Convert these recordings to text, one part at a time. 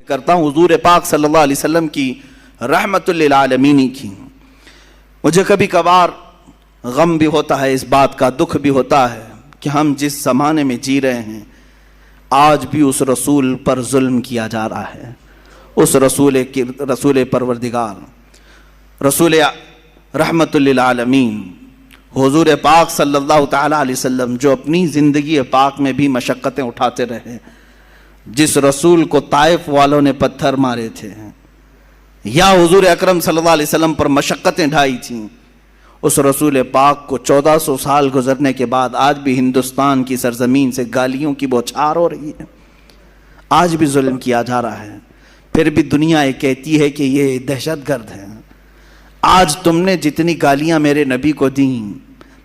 کرتا ہوں حضور پاک صلی اللہ علیہ وسلم کی رحمت للعالمین کی. مجھے کبھی کبھار غم بھی ہوتا ہے، اس بات کا دکھ بھی ہوتا ہے کہ ہم جس زمانے میں جی رہے ہیں آج بھی اس رسول پر ظلم کیا جا رہا ہے. اس رسول پروردگار، رسول رحمت للعالمین حضور پاک صلی اللہ تعالیٰ علیہ وسلم جو اپنی زندگی پاک میں بھی مشقتیں اٹھاتے رہے، جس رسول کو طائف والوں نے پتھر مارے تھے یا حضور اکرم صلی اللہ علیہ وسلم پر مشقتیں ڈھائی تھیں، اس رسول پاک کو 1400 سال گزرنے کے بعد آج بھی ہندوستان کی سرزمین سے گالیوں کی بوچھار ہو رہی ہے، آج بھی ظلم کیا جا رہا ہے. پھر بھی دنیا یہ کہتی ہے کہ یہ دہشت گرد ہے. آج تم نے جتنی گالیاں میرے نبی کو دیں،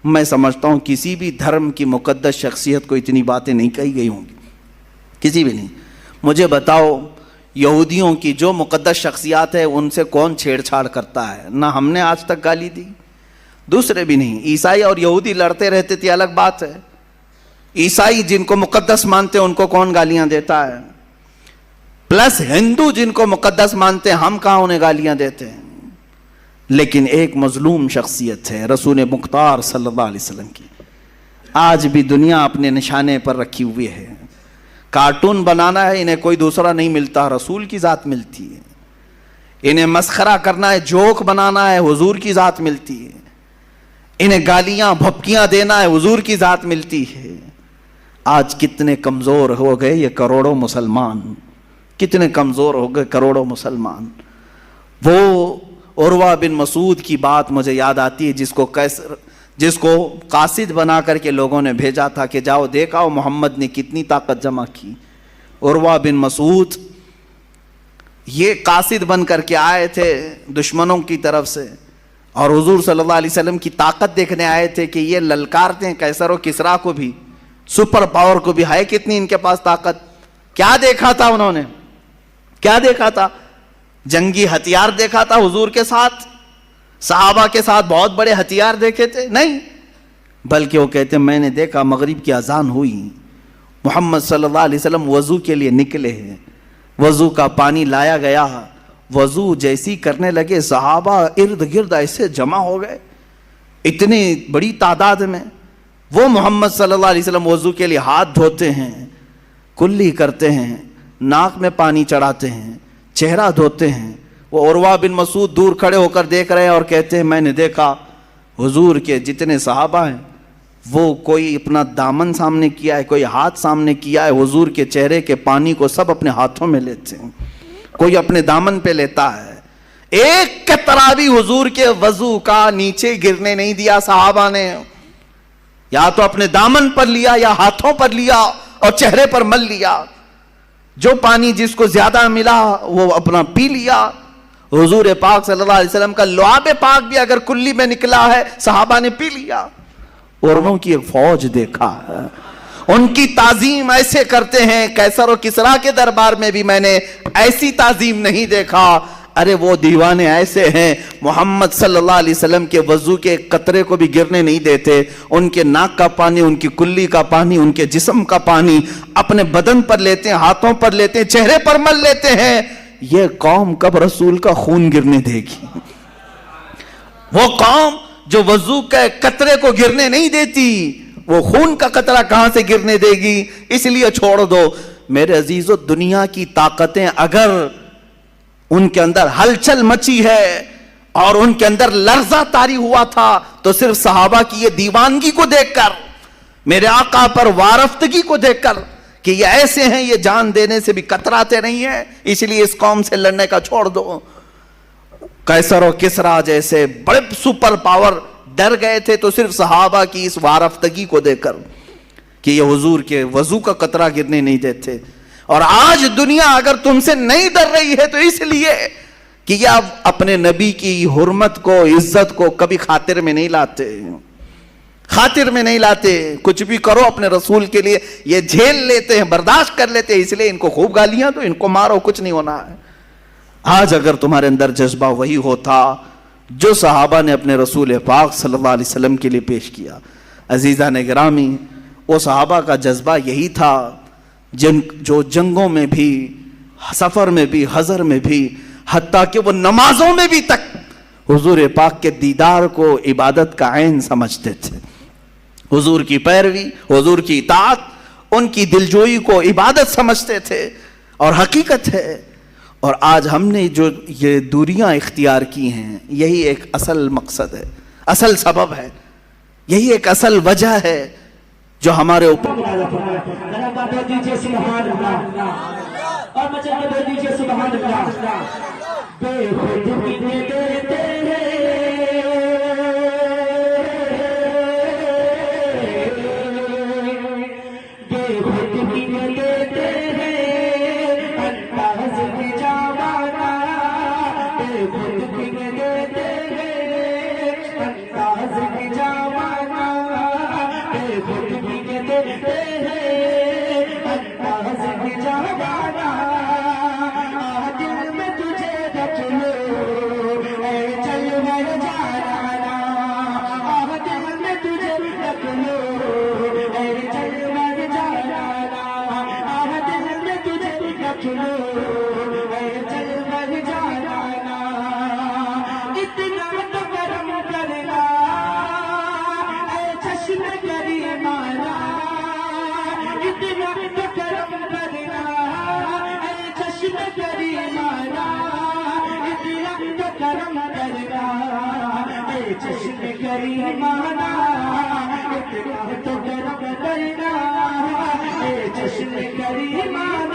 میں سمجھتا ہوں کسی بھی دھرم کی مقدس شخصیت کو اتنی باتیں نہیں کہی گئی ہوں گی، کسی بھی نہیں. مجھے بتاؤ یہودیوں کی جو مقدس شخصیات ہے ان سے کون چھیڑ چھاڑ کرتا ہے؟ نہ ہم نے آج تک گالی دی، دوسرے بھی نہیں. عیسائی اور یہودی لڑتے رہتے تھے، الگ بات ہے. عیسائی جن کو مقدس مانتے ہیں ان کو کون گالیاں دیتا ہے؟ پلس ہندو جن کو مقدس مانتے ہیں ہم کہاں انہیں گالیاں دیتے ہیں؟ لیکن ایک مظلوم شخصیت ہے رسول مختار صلی اللہ علیہ وسلم کی، آج بھی دنیا اپنے نشانے پر رکھی ہوئی ہے. کارٹون بنانا ہے انہیں کوئی دوسرا نہیں ملتا، رسول کی ذات ملتی ہے. انہیں مسخرہ کرنا ہے، جوک بنانا ہے، حضور کی ذات ملتی ہے. انہیں گالیاں بھپکیاں دینا ہے، حضور کی ذات ملتی ہے. آج کتنے کمزور ہو گئے یہ کروڑوں مسلمان، کتنے کمزور ہو گئے کروڑوں مسلمان. وہ عروہ بن مسعود کی بات مجھے یاد آتی ہے جس کو قاصد بنا کر کے لوگوں نے بھیجا تھا کہ جاؤ دیکھاؤ محمد نے کتنی طاقت جمع کی. عروہ بن مسعود یہ قاصد بن کر کے آئے تھے دشمنوں کی طرف سے، اور حضور صلی اللہ علیہ وسلم کی طاقت دیکھنے آئے تھے کہ یہ للکارتے ہیں قیصر و کسریٰ کو بھی، سپر پاور کو بھی. ہے کتنی ان کے پاس طاقت؟ کیا دیکھا تھا انہوں نے؟ کیا دیکھا تھا؟ جنگی ہتھیار دیکھا تھا حضور کے ساتھ؟ صحابہ کے ساتھ بہت بڑے ہتھیار دیکھے تھے؟ نہیں. بلکہ وہ کہتے ہیں میں نے دیکھا مغرب کی اذان ہوئی، محمد صلی اللہ علیہ وسلم وضو کے لیے نکلے ہیں، وضو کا پانی لایا گیا، وضو جیسی کرنے لگے صحابہ ارد گرد ایسے جمع ہو گئے اتنی بڑی تعداد میں. وہ محمد صلی اللہ علیہ وسلم وضو کے لیے ہاتھ دھوتے ہیں، کلی کرتے ہیں، ناک میں پانی چڑھاتے ہیں، چہرہ دھوتے ہیں. وہ عروہ بن مسعود دور کھڑے ہو کر دیکھ رہے ہیں اور کہتے ہیں میں نے دیکھا حضور کے جتنے صحابہ ہیں وہ کوئی اپنا دامن سامنے کیا ہے، کوئی ہاتھ سامنے کیا ہے، حضور کے چہرے کے پانی کو سب اپنے ہاتھوں میں لیتے ہیں، کوئی اپنے دامن پہ لیتا ہے. ایک قطرہ بھی حضور کے وضو کا نیچے گرنے نہیں دیا صحابہ نے. یا تو اپنے دامن پر لیا یا ہاتھوں پر لیا اور چہرے پر مل لیا. جو پانی جس کو زیادہ ملا وہ اپنا پی لیا. حضور پاک صلی اللہ علیہ وسلم کا لعاب پاک بھی اگر کلی میں نکلا ہے صحابہ نے پی لیا. اور انہوں کی ایک فوج دیکھا ہے، ان کی تعظیم ایسے کرتے ہیں، قیصر و کسریٰ کے دربار میں بھی میں نے ایسی تعظیم نہیں دیکھا. ارے وہ دیوانے ایسے ہیں محمد صلی اللہ علیہ وسلم کے وضو کے قطرے کو بھی گرنے نہیں دیتے. ان کے ناک کا پانی، ان کی کلی کا پانی، ان کے جسم کا پانی اپنے بدن پر لیتے ہیں، ہاتھوں پر لیتے ہیں، چہرے پر مل لیتے ہیں. یہ قوم کب رسول کا خون گرنے دے گی؟ وہ قوم جو وضو کے قطرے کو گرنے نہیں دیتی وہ خون کا قطرہ کہاں سے گرنے دے گی؟ اس لیے چھوڑ دو میرے عزیزو. دنیا کی طاقتیں اگر ان کے اندر ہلچل مچی ہے اور ان کے اندر لرزہ طاری ہوا تھا تو صرف صحابہ کی یہ دیوانگی کو دیکھ کر، میرے آقا پر وارفتگی کو دیکھ کر کہ یہ ایسے ہیں، یہ جان دینے سے بھی کتراتے نہیں ہیں، اس لیے اس قوم سے لڑنے کا چھوڑ دو. قیصر و کسریٰ جیسے بڑے سپر پاور ڈر گئے تھے تو صرف صحابہ کی اس وارفتگی کو دیکھ کر کہ یہ حضور کے وضو کا قطرہ گرنے نہیں دیتے. اور آج دنیا اگر تم سے نہیں ڈر رہی ہے تو اس لیے کہ یہ اب اپنے نبی کی حرمت کو، عزت کو کبھی خاطر میں نہیں لاتے، خاطر میں نہیں لاتے. کچھ بھی کرو اپنے رسول کے لیے یہ جھیل لیتے ہیں، برداشت کر لیتے ہیں، اس لیے ان کو خوب گالیاں دو، ان کو مارو، کچھ نہیں ہونا ہے. آج اگر تمہارے اندر جذبہ وہی ہوتا جو صحابہ نے اپنے رسول پاک صلی اللہ علیہ وسلم کے لیے پیش کیا. عزیزان گرامی، وہ صحابہ کا جذبہ یہی تھا جو جنگوں میں بھی سفر میں بھی، حضر میں بھی، حتیٰ کہ وہ نمازوں میں بھی تک حضور پاک کے دیدار کو عبادت کا عین سمجھتے تھے. حضور کی پیروی، حضور کی اطاعت، ان کی دلجوئی کو عبادت سمجھتے تھے اور حقیقت ہے. اور آج ہم نے جو یہ دوریاں اختیار کی ہیں، یہی ایک اصل مقصد ہے، اصل سبب ہے، یہی ایک اصل وجہ ہے جو ہمارے اوپر چشم کریمانہ اتنا تو کرم کرنا، اے چشم کریمانہ